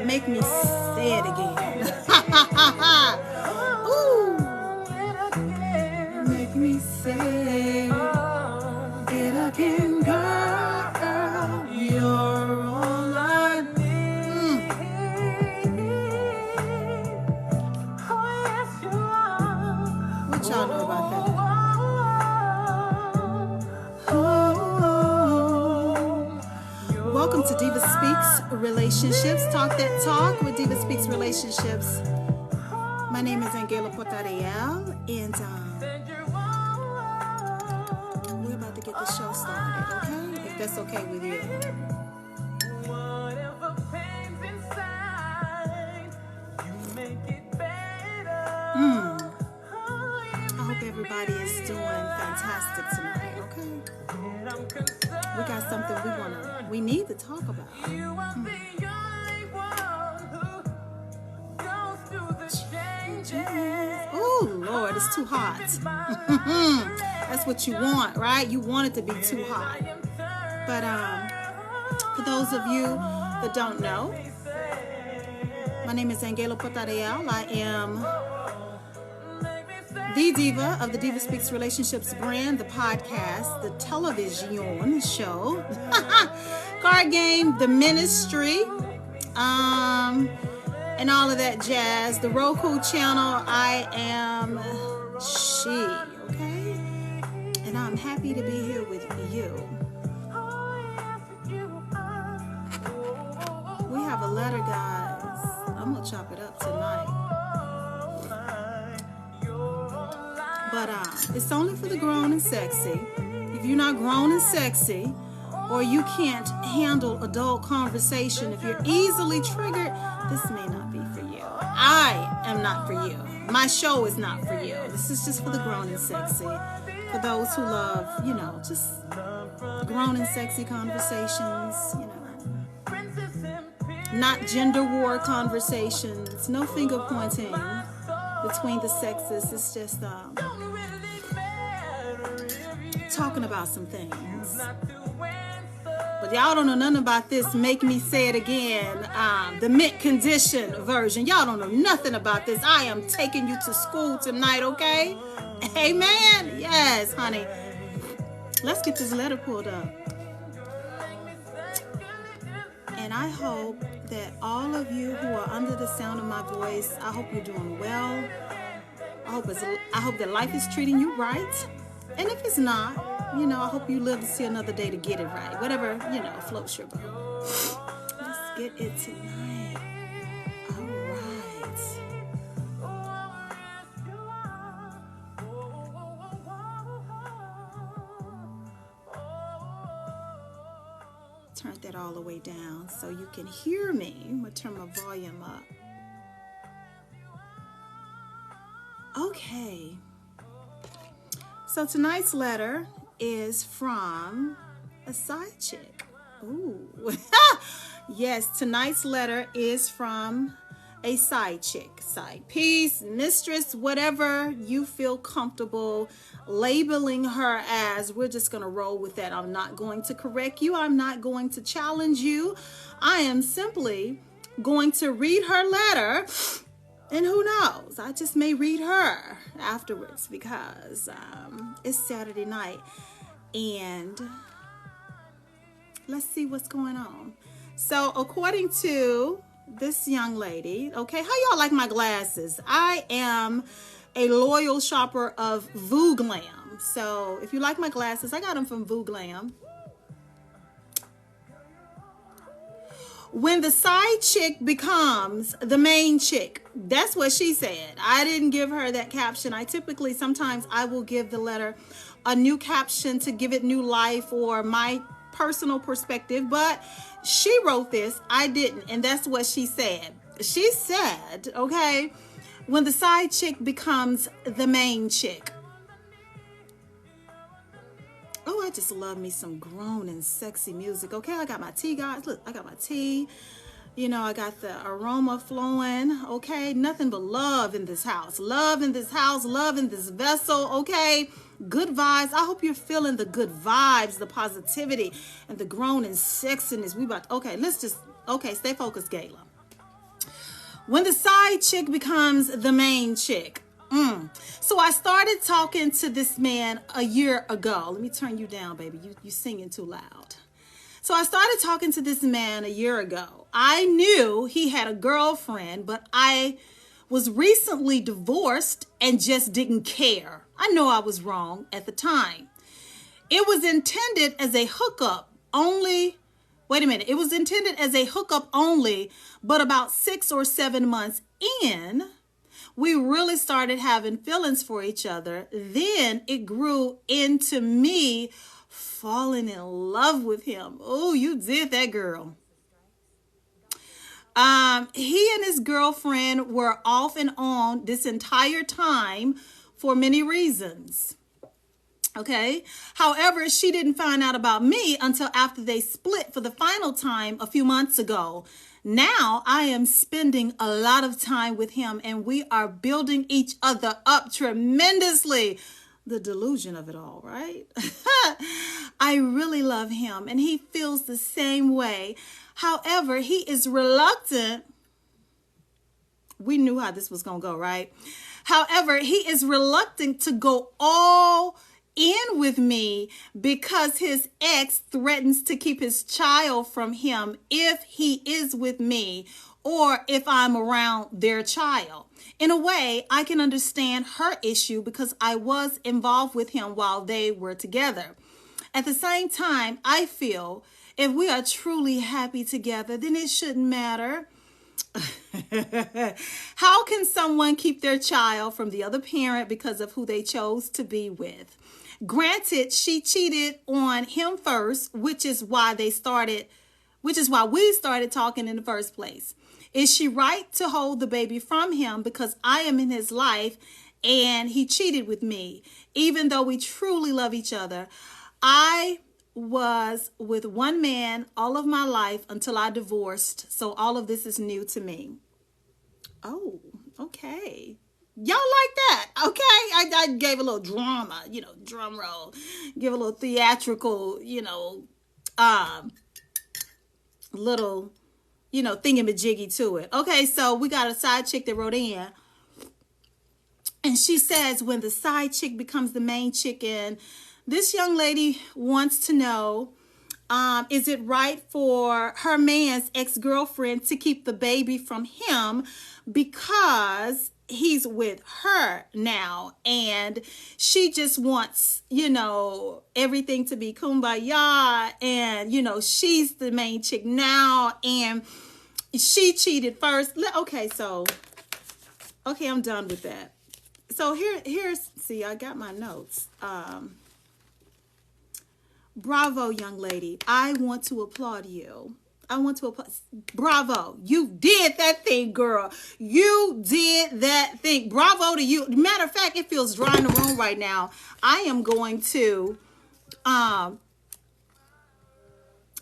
Make me say it again. Ooh. Make me say it again, girl. You're all I need. Oh, yes, you are. What y'all know about that? Welcome to DivaSpeaks Relationships. Talk that talk with DivaSpeaks Relationships. My name is Angela Potariel, and we're about to get the show started, okay? If that's okay with you. I hope everybody is doing fantastic tonight, okay? We got something we need to talk about. Oh, Lord, it's too hot. That's what you want, right? You want it to be too hot. But for those of you that don't know, my name is Angela Potariel. I am the diva of the DivaSpeaks Relationships brand, the podcast, the television show, card game, the ministry, and all of that jazz. The Roku channel, I am she, okay? And I'm happy to be here with you. We have a letter, guys. I'm gonna chop it up tonight. But it's only for the grown and sexy. If you're not grown and sexy, or you can't handle adult conversation, if you're easily triggered, this may not be for you. I am not for you. My show is not for you. This is just for the grown and sexy. For those who love, just grown and sexy conversations, not gender war conversations, no finger pointing between the sexes. It's just talking about some things. But y'all don't know nothing about this. Make me say it again. The mint condition version. Y'all don't know nothing about this. I am taking you to school tonight, okay? Amen. Yes, honey. Let's get this letter pulled up. And I hope that all of you who are under the sound of my voice, I hope you're doing well. I hope that life is treating you right. And if it's not, I hope you live to see another day to get it right. Whatever, floats your boat. Let's get it tonight. All right. Turn that all the way down so you can hear me. I'm going to turn my volume up. Okay. So tonight's letter is from a side chick. Ooh. Yes, tonight's letter is from a side chick, side piece, mistress, whatever you feel comfortable labeling her as. We're just going to roll with that. I'm not going to correct you. I'm not going to challenge you. I am simply going to read her letter. And who knows? I just may read her afterwards because it's Saturday night. And let's see what's going on. So according to this young lady, okay, how y'all like my glasses? I am a loyal shopper of Voo Glam. So if you like my glasses, I got them from Voo Glam. When the side chick becomes the main chick. That's what she said. I didn't give her that caption. Sometimes I will give the letter a new caption to give it new life or my personal perspective, but she wrote this. I didn't. And that's what she said. She said, okay, when the side chick becomes the main chick. Oh, I just love me some grown and sexy music. Okay, I got my tea, guys. Look, I got my tea. You know, I got the aroma flowing. Okay, nothing but love in this house. Love in this house. Love in this vessel. Okay, good vibes. I hope you're feeling the good vibes, the positivity, and the grown and sexiness. Okay, stay focused, Gayla. When the side chick becomes the main chick. So I started talking to this man a year ago. Let me turn you down, baby. You singing too loud. So I started talking to this man a year ago. I knew he had a girlfriend, but I was recently divorced and just didn't care. I know I was wrong at the time. It was intended as a hookup only. Wait a minute. It was intended as a hookup only, but about 6 or 7 months in, we really started having feelings for each other. Then it grew into me falling in love with him. Oh, you did that, girl. He and his girlfriend were off and on this entire time for many reasons. Okay. However, she didn't find out about me until after they split for the final time a few months ago. Now I am spending a lot of time with him and we are building each other up tremendously. The delusion of it all, right? I really love him and he feels the same way. However, he is reluctant. We knew how this was going to go, right? However, he is reluctant to go all in with me because his ex threatens to keep his child from him if he is with me or if I'm around their child. In a way, I can understand her issue because I was involved with him while they were together. At the same time, I feel if we are truly happy together, then it shouldn't matter. How can someone keep their child from the other parent because of who they chose to be with? Granted, she cheated on him first, which is why we started talking in the first place. Is she right to hold the baby from him because I am in his life and he cheated with me? Even though we truly love each other, I was with one man all of my life until I divorced. So all of this is new to me. Oh, okay. Y'all like that? Okay. I gave a little drama, drum roll, give a little theatrical, little, thingamajiggy to it. Okay. So we got a side chick that wrote in and she says, when the side chick becomes the main chick, and this young lady wants to know, is it right for her man's ex-girlfriend to keep the baby from him because he's with her now and she just wants, everything to be kumbaya and, she's the main chick now and she cheated first. Okay, I'm done with that. So see, I got my notes. Bravo, young lady. I want to applaud you. Bravo. You did that thing, girl. You did that thing. Bravo to you. Matter of fact, it feels dry in the room right now. I am going to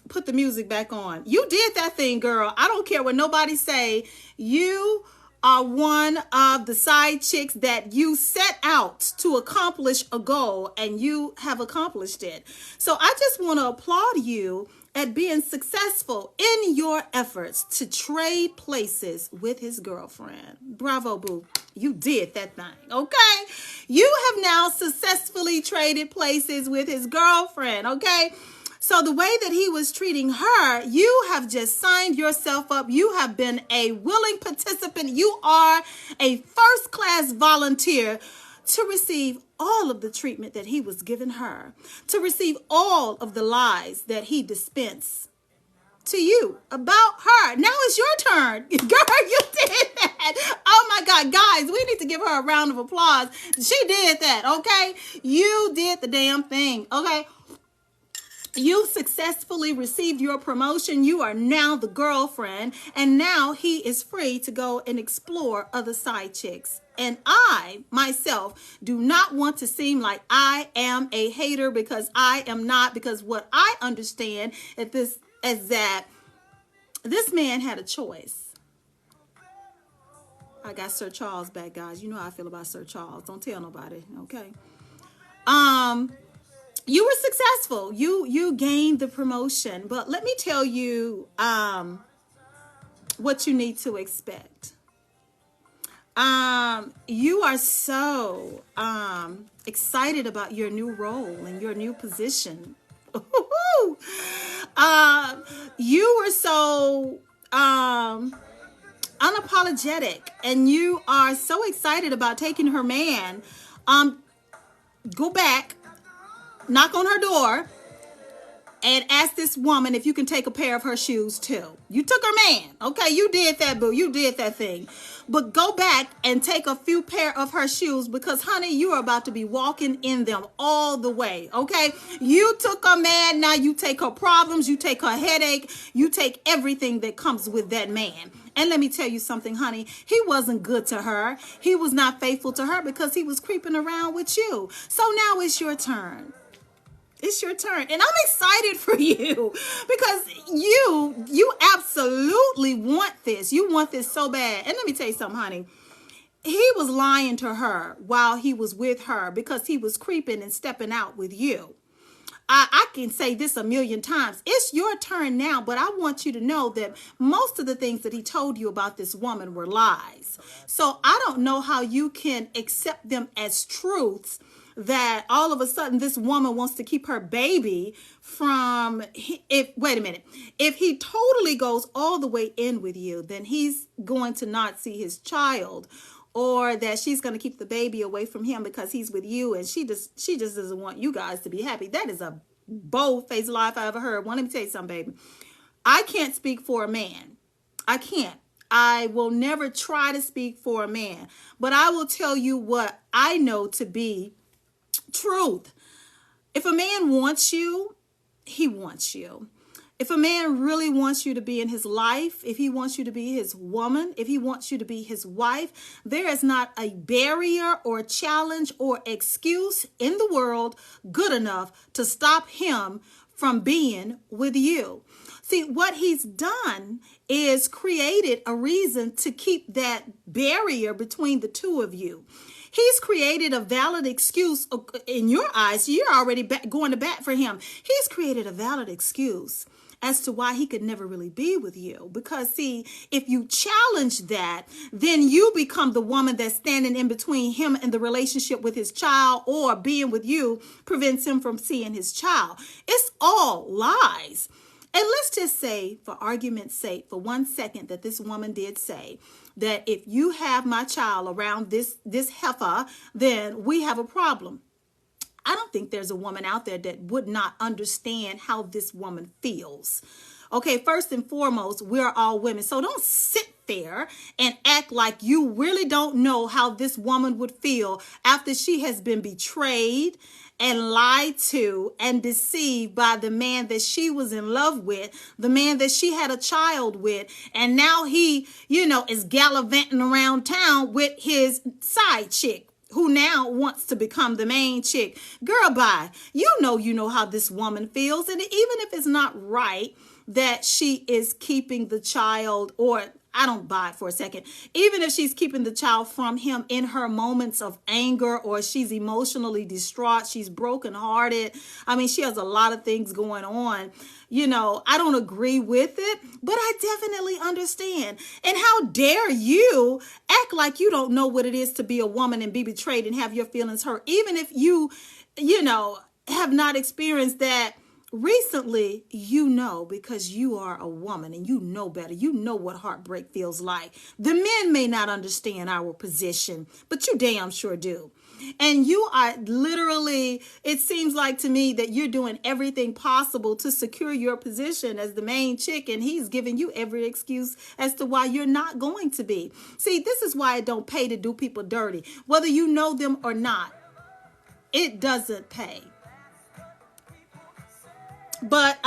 put the music back on. You did that thing, girl. I don't care what nobody say. You are one of the side chicks that you set out to accomplish a goal and you have accomplished it. So I just want to applaud you at being successful in your efforts to trade places with his girlfriend. Bravo, boo. You did that thing, okay? You have now successfully traded places with his girlfriend, okay? So the way that he was treating her, you have just signed yourself up. You have been a willing participant. You are a first-class volunteer to receive all of the treatment that he was giving her, to receive all of the lies that he dispensed to you about her. Now it's your turn. Girl, you did that. Oh my God, guys, we need to give her a round of applause. She did that, okay? You did the damn thing, okay? You successfully received your promotion. You are now the girlfriend, and now he is free to go and explore other side chicks. And I, myself, do not want to seem like I am a hater, because I am not, because what I understand is that this man had a choice. I got Sir Charles back, guys. You know how I feel about Sir Charles. Don't tell nobody, okay? You were successful. You gained the promotion. But let me tell you what you need to expect. You are so excited about your new role and your new position. You were so unapologetic, and you are so excited about taking her man. Go back, knock on her door, and ask this woman if you can take a pair of her shoes too. You took her man. Okay, you did that, boo. You did that thing. But go back and take a few pair of her shoes, because, honey, you are about to be walking in them all the way, okay? You took her man. Now you take her problems. You take her headache. You take everything that comes with that man. And let me tell you something, honey. He wasn't good to her. He was not faithful to her because he was creeping around with you. So now it's your turn. It's your turn. And I'm excited for you, because you absolutely want this. You want this so bad. And let me tell you something, honey. He was lying to her while he was with her, because he was creeping and stepping out with you. I can say this a million times. It's your turn now, but I want you to know that most of the things that he told you about this woman were lies. So I don't know how you can accept them as truths, that all of a sudden this woman wants to keep her baby from, wait a minute, if he totally goes all the way in with you, then he's going to not see his child, or that she's going to keep the baby away from him because he's with you, and she just doesn't want you guys to be happy. That is a bold-faced lie if I ever heard one. Let me tell you something, baby. I can't speak for a man. I can't. I will never try to speak for a man, but I will tell you what I know to be truth. If a man wants you, he wants you. If a man really wants you to be in his life, if he wants you to be his woman, if he wants you to be his wife, there is not a barrier or challenge or excuse in the world good enough to stop him from being with you. See, what he's done is created a reason to keep that barrier between the two of you. He's created a valid excuse in your eyes. You're already going to bat for him. He's created a valid excuse as to why he could never really be with you. Because, see, if you challenge that, then you become the woman that's standing in between him and the relationship with his child, or being with you prevents him from seeing his child. It's all lies. And let's just say, for argument's sake, for 1 second, that this woman did say that if you have my child around this heifer, then we have a problem. I don't think there's a woman out there that would not understand how this woman feels. Okay, first and foremost, we're all women. So don't sit there and act like you really don't know how this woman would feel after she has been betrayed and lied to and deceived by the man that she was in love with, the man that she had a child with. And now he, is gallivanting around town with his side chick, who now wants to become the main chick. Girl, bye. You know how this woman feels. And even if it's not right that she is keeping the child, or I don't buy it for a second, even if she's keeping the child from him in her moments of anger, or she's emotionally distraught, she's brokenhearted. I mean, she has a lot of things going on. I don't agree with it, but I definitely understand. And how dare you act like you don't know what it is to be a woman and be betrayed and have your feelings hurt, even if you have not experienced that recently, you know, because you are a woman and you know better. You know what heartbreak feels like. The men may not understand our position, but you damn sure do. And you are literally, it seems like to me that you're doing everything possible to secure your position as the main chick, and he's giving you every excuse as to why you're not going to be. See, this is why it don't pay to do people dirty. Whether you know them or not, it doesn't pay. But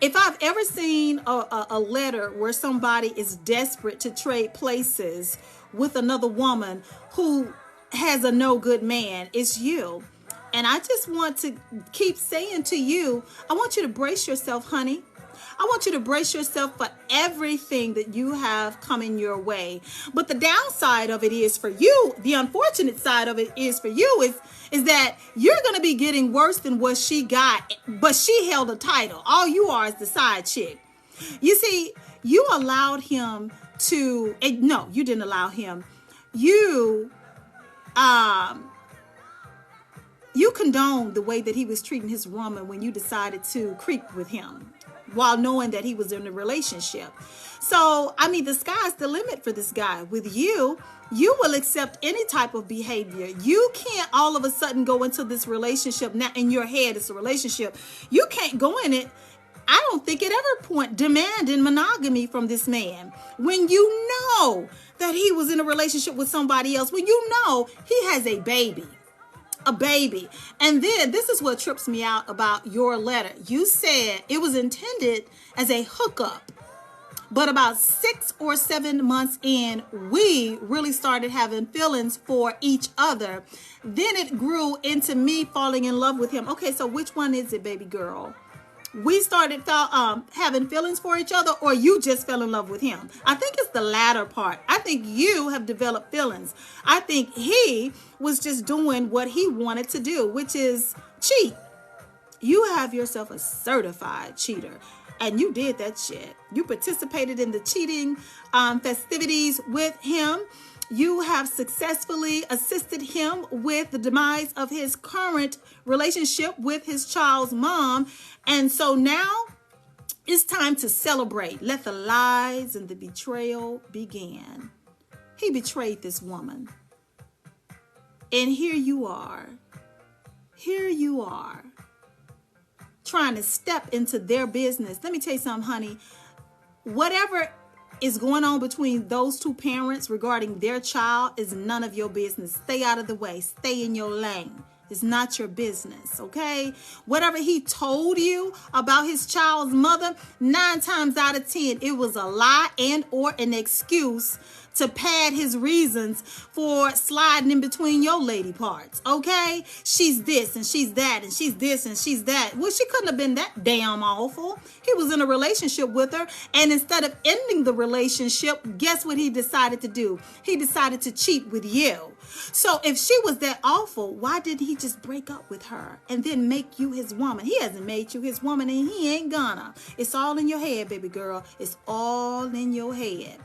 if I've ever seen a letter where somebody is desperate to trade places with another woman who has a no good man, it's you. And I just want to keep saying to you, I want you to brace yourself, honey. I want you to brace yourself for everything that you have coming your way. But the downside of it is for you, the unfortunate side of it is for you, is that you're going to be getting worse than what she got, but she held a title. All you are is the side chick. You see, you allowed him to, no, you didn't allow him. You condoned the way that he was treating his woman when you decided to creep with him, while knowing that he was in a relationship. So, I mean, the sky's the limit for this guy. With you, you will accept any type of behavior. You can't all of a sudden go into this relationship. Now, in your head, it's a relationship. You can't go in it, I don't think at every point, demanding monogamy from this man. When you know that he was in a relationship with somebody else, when you know he has a baby. And then this is what trips me out about your letter. You said it was intended as a hookup, but about 6 or 7 months in, we really started having feelings for each other. Then it grew into me falling in love with him. Okay, so which one is it, baby girl? We started having feelings for each other, or you just fell in love with him? I think it's the latter part. I think you have developed feelings. I think he was just doing what he wanted to do, which is cheat. You have yourself a certified cheater, and you did that shit. You participated in the cheating festivities with him. You have successfully assisted him with the demise of his current relationship with his child's mom. And so now it's time to celebrate. Let the lies and the betrayal begin. He betrayed this woman. And here you are, trying to step into their business. Let me tell you something, honey. Whatever is going on between those two parents regarding their child is none of your business. Stay out of the way. Stay in your lane. It's not your business, okay? Whatever he told you about his child's mother, 9 times out of 10, it was a lie and or an excuse to pad his reasons for sliding in between your lady parts, okay? She's this and she's that and she's this and she's that. Well, she couldn't have been that damn awful. He was in a relationship with her, and instead of ending the relationship, guess what he decided to do? He decided to cheat with you. So if she was that awful, why didn't he just break up with her and then make you his woman? He hasn't made you his woman, and he ain't gonna. It's all in your head, baby girl. It's all in your head.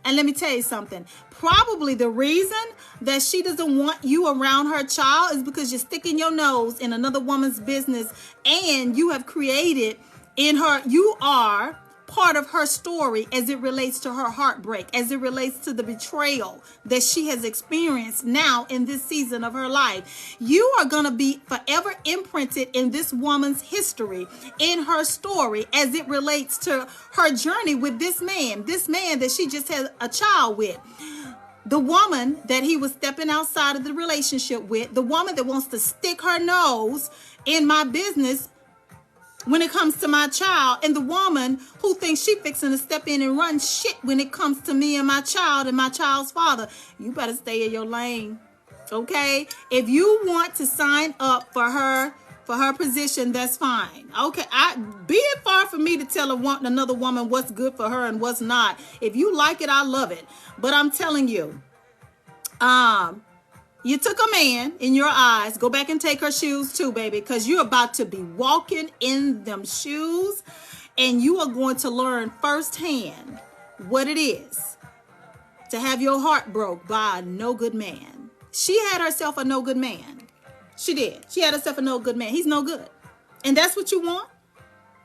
And let me tell you something. Probably the reason that she doesn't want you around her child is because you're sticking your nose in another woman's business, and you have created in her, you are part of her story as it relates to her heartbreak, as it relates to the betrayal that she has experienced now in this season of her life. You are going to be forever imprinted in this woman's history, in her story, as it relates to her journey with this man that she just had a child with. The woman that he was stepping outside of the relationship with, the woman that wants to stick her nose in my business when it comes to my child, and the woman who thinks she fixing to step in and run shit when it comes to me and my child's father. You better stay in your lane, okay? If you want to sign up for her position, that's fine. Okay, be it far from me to tell another woman what's good for her and what's not. If you like it, I love it. But I'm telling you, you took a man in your eyes. Go back and take her shoes too, baby, because you're about to be walking in them shoes, and you are going to learn firsthand what it is to have your heart broke by a no good man. She had herself a no good man. She did. She had herself a no good man. He's no good. And that's what you want?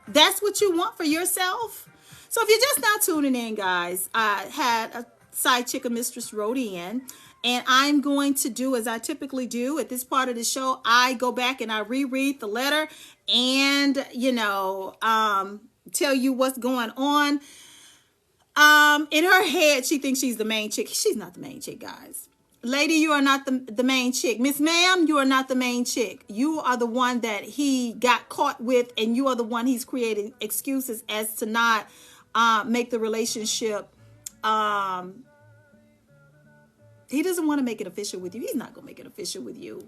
That's what you want for yourself? So if you're just now tuning in, guys, I had a side chick, a mistress wrote in, and I'm going to do as I typically do at this part of the show. I go back and I reread the letter and, tell you what's going on. In her head, she thinks she's the main chick. She's not the main chick, guys. Lady, you are not the main chick. Miss Ma'am, you are not the main chick. You are the one that he got caught with, and you are the one he's creating excuses as to not make the relationship. He doesn't want to make it official with you. He's not going to make it official with you.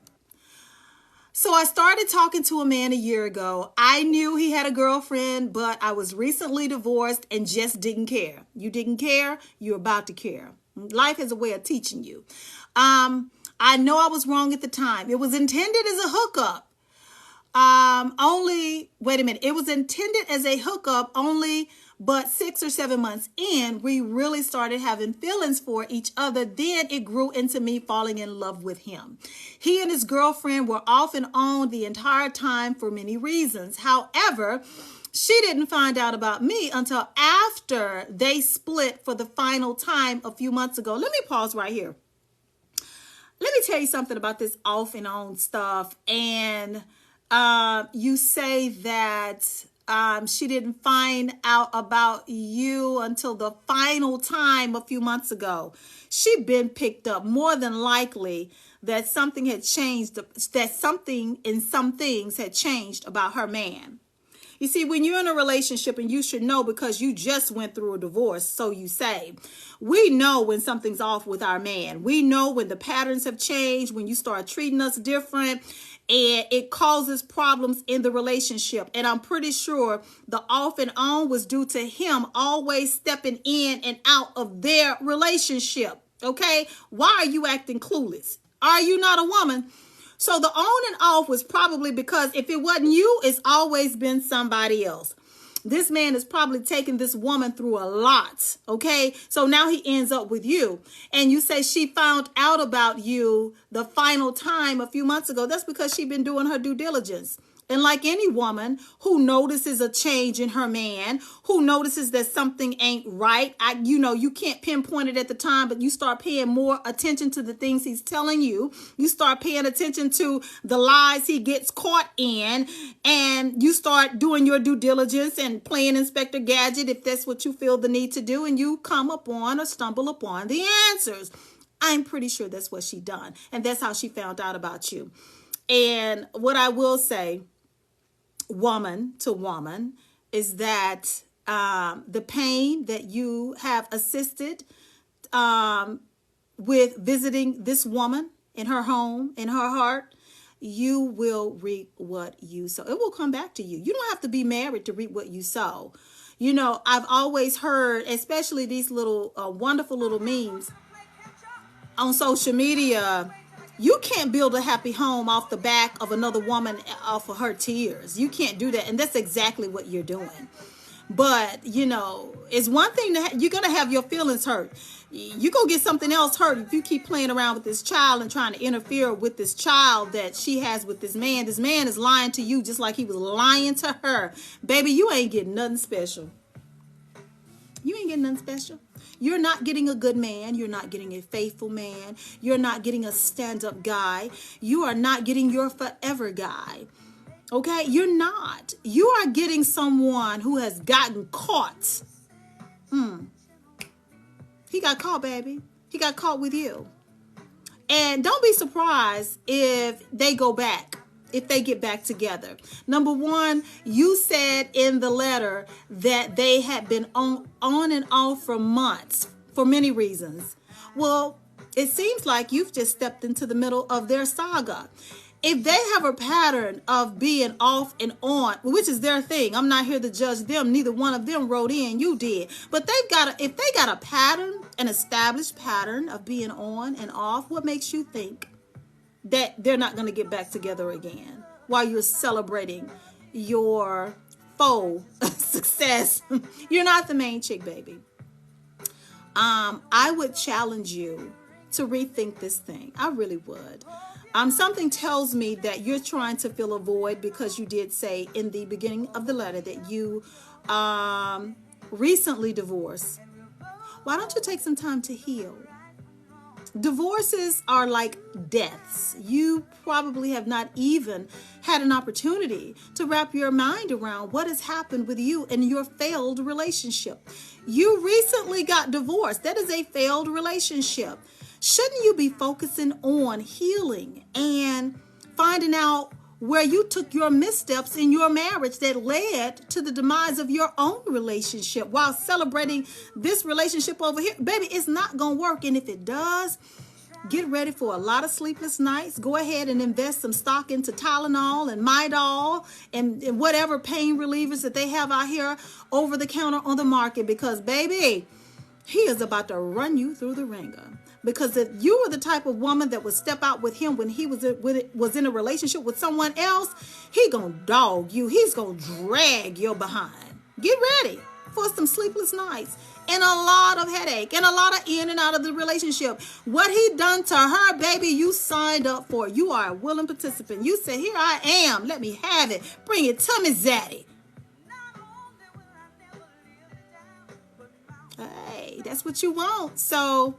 So I started talking to a man a year ago. I knew he had a girlfriend, but I was recently divorced and just didn't care. You didn't care, you're about to care. Life has a way of teaching you. I know I was wrong at the time. It was intended as a hookup. It was intended as a hookup only, but 6 or 7 months in, we really started having feelings for each other. Then it grew into me falling in love with him. He and his girlfriend were off and on the entire time for many reasons. However, she didn't find out about me until after they split for the final time a few months ago. Let me pause right here. Let me tell you something about this off and on stuff. And you say that she didn't find out about you until the final time a few months ago. She'd been picked up. More than likely that something had changed, that something in some things had changed about her man. You see, when you're in a relationship, and you should know because you just went through a divorce, so you say, we know when something's off with our man. We know when the patterns have changed, when you start treating us different, and it causes problems in the relationship. And I'm pretty sure the off and on was due to him always stepping in and out of their relationship. Okay? Why are you acting clueless? Are you not a woman? So the on and off was probably because if it wasn't you, it's always been somebody else. This man is probably taking this woman through a lot. Okay. So now he ends up with you. And you say she found out about you the final time a few months ago. That's because she's been doing her due diligence. And like any woman who notices a change in her man, who notices that something ain't right, you can't pinpoint it at the time, but you start paying more attention to the things he's telling you. You start paying attention to the lies he gets caught in, and you start doing your due diligence and playing Inspector Gadget if that's what you feel the need to do, and you come upon or stumble upon the answers. I'm pretty sure that's what she done, and that's how she found out about you. And what I will say, woman to woman, is that the pain that you have assisted with visiting this woman in her home, in her heart, you will reap what you sow. It will come back to you. You don't have to be married to reap what you sow. I've always heard, especially these little wonderful little memes on social media, you can't build a happy home off the back of another woman, off of her tears. You can't do that. And that's exactly what you're doing. But, it's one thing you're going to have your feelings hurt. You go get something else hurt if you keep playing around with this child and trying to interfere with this child that she has with this man. This man is lying to you just like he was lying to her. Baby, you ain't getting nothing special. You ain't getting nothing special. You're not getting a good man. You're not getting a faithful man. You're not getting a stand-up guy. You are not getting your forever guy. Okay? You're not. You are getting someone who has gotten caught. He got caught, baby. He got caught with you. And don't be surprised if they go back. If they get back together. Number one, you said in the letter that they had been on and off for months for many reasons. Well, it seems like you've just stepped into the middle of their saga. If they have a pattern of being off and on, which is their thing, I'm not here to judge them. Neither one of them wrote in, you did. But if they got a pattern, an established pattern of being on and off, what makes you think that they're not going to get back together again while you're celebrating your faux success? You're not the main chick, baby. I would challenge you to rethink this thing. I really would. Something tells me that you're trying to fill a void because you did say in the beginning of the letter that you recently divorced. Why don't you take some time to heal? Divorces are like deaths. You probably have not even had an opportunity to wrap your mind around what has happened with you in your failed relationship. You recently got divorced. That is a failed relationship. Shouldn't you be focusing on healing and finding out where you took your missteps in your marriage that led to the demise of your own relationship while celebrating this relationship over here? Baby, it's not going to work. And if it does, get ready for a lot of sleepless nights. Go ahead and invest some stock into Tylenol and Midol and whatever pain relievers that they have out here over the counter on the market, because, baby, he is about to run you through the ringer. Because if you were the type of woman that would step out with him when he was in a relationship with someone else, he gonna dog you. He's gonna drag your behind. Get ready for some sleepless nights and a lot of headache and a lot of in and out of the relationship. What he done to her, baby, you signed up for. You are a willing participant. You said, here I am. Let me have it. Bring it to me, Zaddy. Hey, that's what you want. So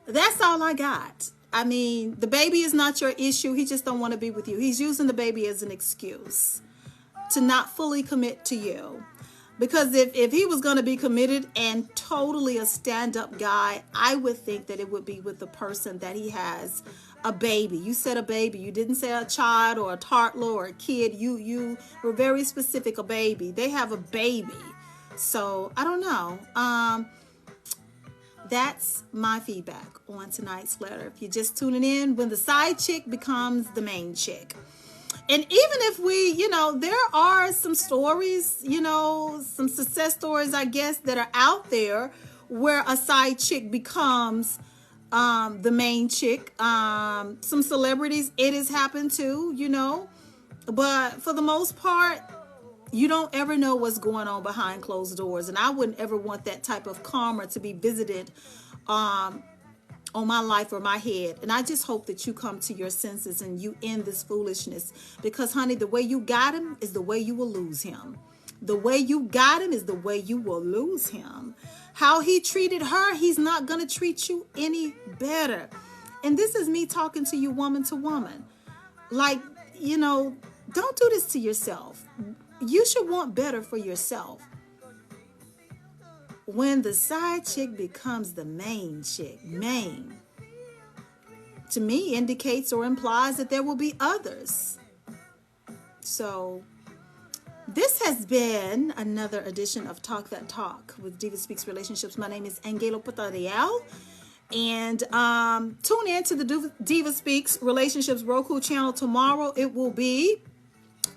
that's all I got. I mean, the baby is not your issue. He just don't want to be with you. He's using the baby as an excuse to not fully commit to you. Because if he was going to be committed and totally a stand-up guy, I would think that it would be with the person that he has a baby. You said a baby. You didn't say a child or a toddler or a kid. You were very specific, a baby. They have a baby. So, I don't know. That's my feedback on tonight's letter. If you're just tuning in, when the side chick becomes the main chick. And even if we, there are some stories, some success stories, I guess, that are out there where a side chick becomes the main chick. Some celebrities, it has happened too, But for the most part, you don't ever know what's going on behind closed doors. And I wouldn't ever want that type of karma to be visited on my life or my head. And I just hope that you come to your senses and you end this foolishness. Because, honey, the way you got him is the way you will lose him. The way you got him is the way you will lose him. How he treated her, he's not going to treat you any better. And this is me talking to you woman to woman. Like, don't do this to yourself. You should want better for yourself. When the side chick becomes the main chick, to me indicates or implies that there will be others. So this has been another edition of Talk That Talk with DivaSpeaks Relationships. My name is Angelo Patariel. And tune in to the DivaSpeaks Relationships Roku channel tomorrow. It will be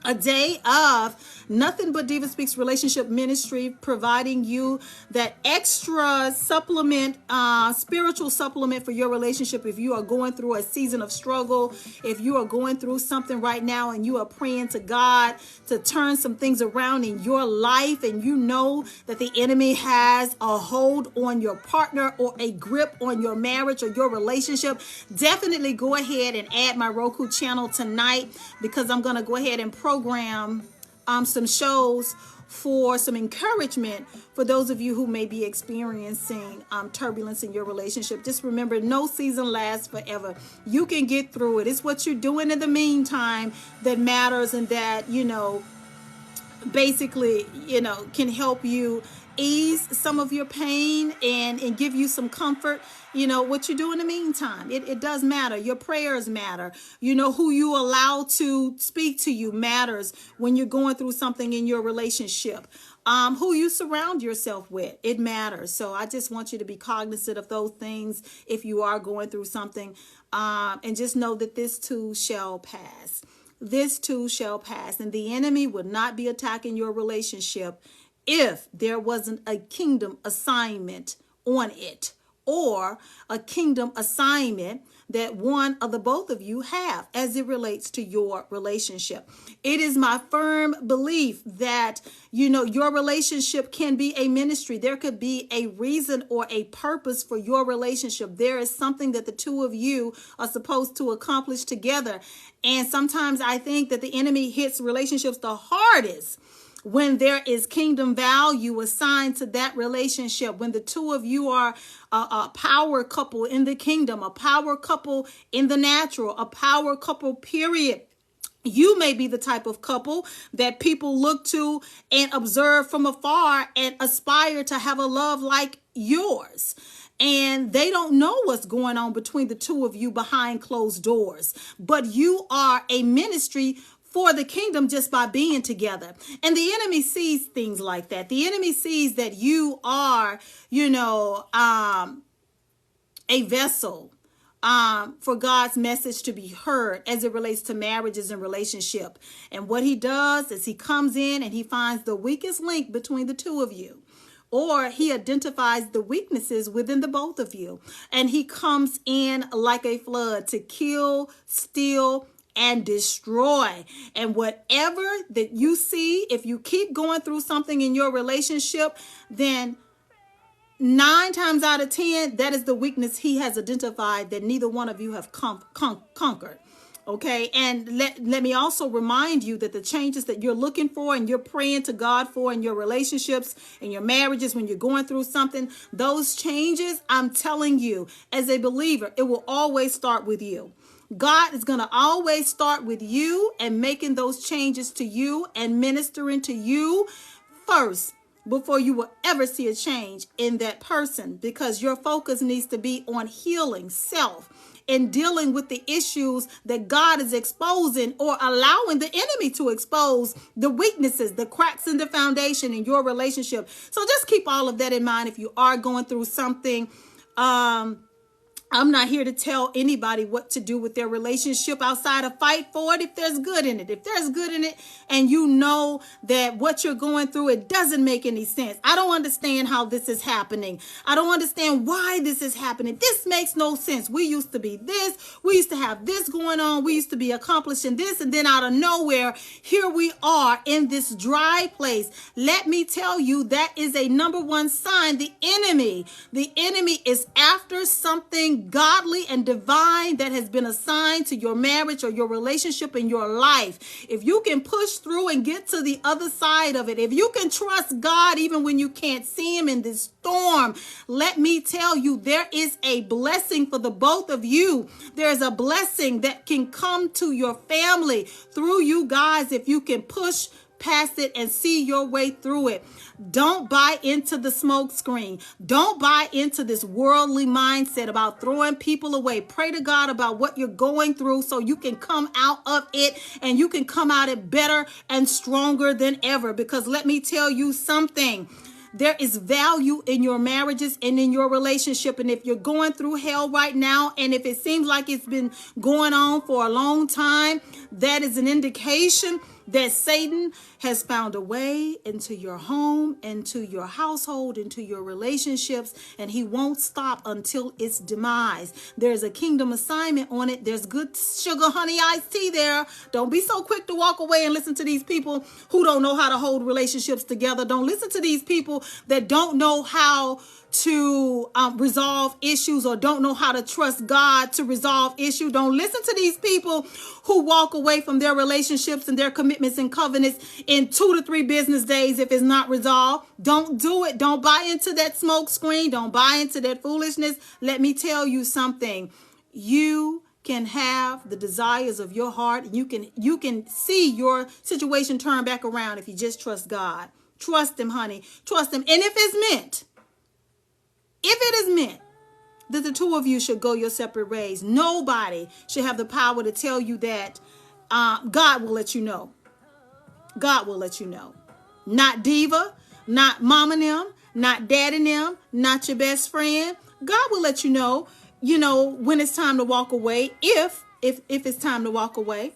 a day of nothing but DivaSpeaks Relationship Ministry, providing you that extra supplement, spiritual supplement for your relationship. If you are going through a season of struggle, if you are going through something right now and you are praying to God to turn some things around in your life, and you know that the enemy has a hold on your partner or a grip on your marriage or your relationship, definitely go ahead and add my Roku channel tonight, because I'm going to go ahead and program some shows for some encouragement for those of you who may be experiencing turbulence in your relationship. Just remember, no season lasts forever. You can get through it. It's what you're doing in the meantime that matters, and that, basically, can help you ease some of your pain and give you some comfort. What you do in the meantime, it does matter. Your prayers matter. Who you allow to speak to you matters when you're going through something in your relationship. Who you surround yourself with, it matters. So I just want you to be cognizant of those things if you are going through something, and just know that this too shall pass. This too shall pass, and the enemy would not be attacking your relationship if there wasn't a kingdom assignment on it, or a kingdom assignment that one of the both of you have as it relates to your relationship. It is my firm belief that, your relationship can be a ministry. There could be a reason or a purpose for your relationship. There is something that the two of you are supposed to accomplish together. And sometimes I think that the enemy hits relationships the hardest when there is kingdom value assigned to that relationship, when the two of you are a power couple in the kingdom, a power couple in the natural, a power couple, period. You may be the type of couple that people look to and observe from afar and aspire to have a love like yours. And they don't know what's going on between the two of you behind closed doors. But you are a ministry for the kingdom just by being together. And the enemy sees things like that. The enemy sees that you are, a vessel for God's message to be heard as it relates to marriages and relationship. And what he does is he comes in and he finds the weakest link between the two of you. Or he identifies the weaknesses within the both of you. And he comes in like a flood to kill, steal, and destroy. And whatever that you see, if you keep going through something in your relationship, then 9 times out of 10, that is the weakness he has identified that neither one of you have conquered. Okay. And let me also remind you that the changes that you're looking for and you're praying to God for in your relationships and your marriages, when you're going through something, those changes, I'm telling you, as a believer, it will always start with you. God is going to always start with you and making those changes to you and ministering to you first before you will ever see a change in that person, because your focus needs to be on healing self and dealing with the issues that God is exposing or allowing the enemy to expose, the weaknesses, the cracks in the foundation in your relationship. So just keep all of that in mind if you are going through something. I'm not here to tell anybody what to do with their relationship outside of fight for it if there's good in it. If there's good in it and you know that what you're going through, it doesn't make any sense. I don't understand how this is happening. I don't understand why this is happening. This makes no sense. We used to be this. We used to have this going on. We used to be accomplishing this. And then out of nowhere, here we are in this dry place. Let me tell you, that is a number one sign. The enemy is after something godly and divine that has been assigned to your marriage or your relationship in your life. If you can push through and get to the other side of it, if you can trust God even when you can't see him in this storm, let me tell you, there is a blessing for the both of you. There's a blessing that can come to your family through you guys if you can push past it and see your way through it. Don't buy into the smoke screen. Don't buy into this worldly mindset about throwing people away. Pray to God about what you're going through so you can come out of it and you can come out it better and stronger than ever. Because let me tell you something. There is value in your marriages and in your relationship. And if you're going through hell right now, and if it seems like it's been going on for a long time, that is an indication that Satan has found a way into your home, into your household, into your relationships, and he won't stop until its demise. There's a kingdom assignment on it. There's good sugar, honey, iced tea there. Don't be so quick to walk away and listen to these people who don't know how to hold relationships together. Don't listen to these people that don't know how to resolve issues or don't know how to trust God to resolve issues. Don't listen to these people who walk away from their relationships and their commitments and covenants in 2 to 3 business days if it's not resolved. Don't do it. Don't buy into that smoke screen. Don't buy into that foolishness. Let me tell you something. You can have the desires of your heart. You can see your situation turn back around if you just trust God. Trust him, honey. Trust him. And if it is meant that the two of you should go your separate ways, nobody should have the power to tell you that. God will let you know. God will let you know. Not Diva, not Mama and them, not Daddy and them, not your best friend. God will let you know, when it's time to walk away, if it's time to walk away.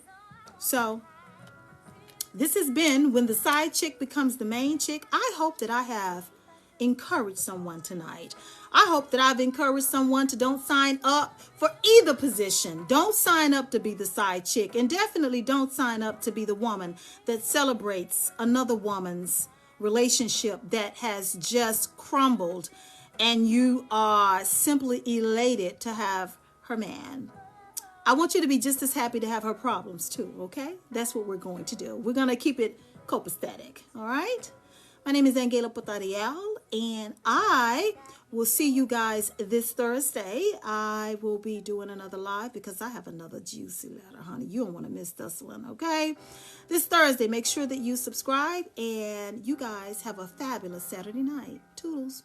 So this has been When the Side Chick Becomes the Main Chick. I hope that I have encourage someone tonight. I hope that I've encouraged someone to don't sign up for either position. Don't sign up to be the side chick, and definitely don't sign up to be the woman that celebrates another woman's relationship that has just crumbled, and you are simply elated to have her man. I want you to be just as happy to have her problems too, okay? That's what we're going to do. We're going to keep it copacetic, all right? My name is Angela Potariel, and I will see you guys this Thursday. I will be doing another live because I have another juicy letter, honey. You don't want to miss this one, okay? This Thursday, make sure that you subscribe, and you guys have a fabulous Saturday night. Toodles.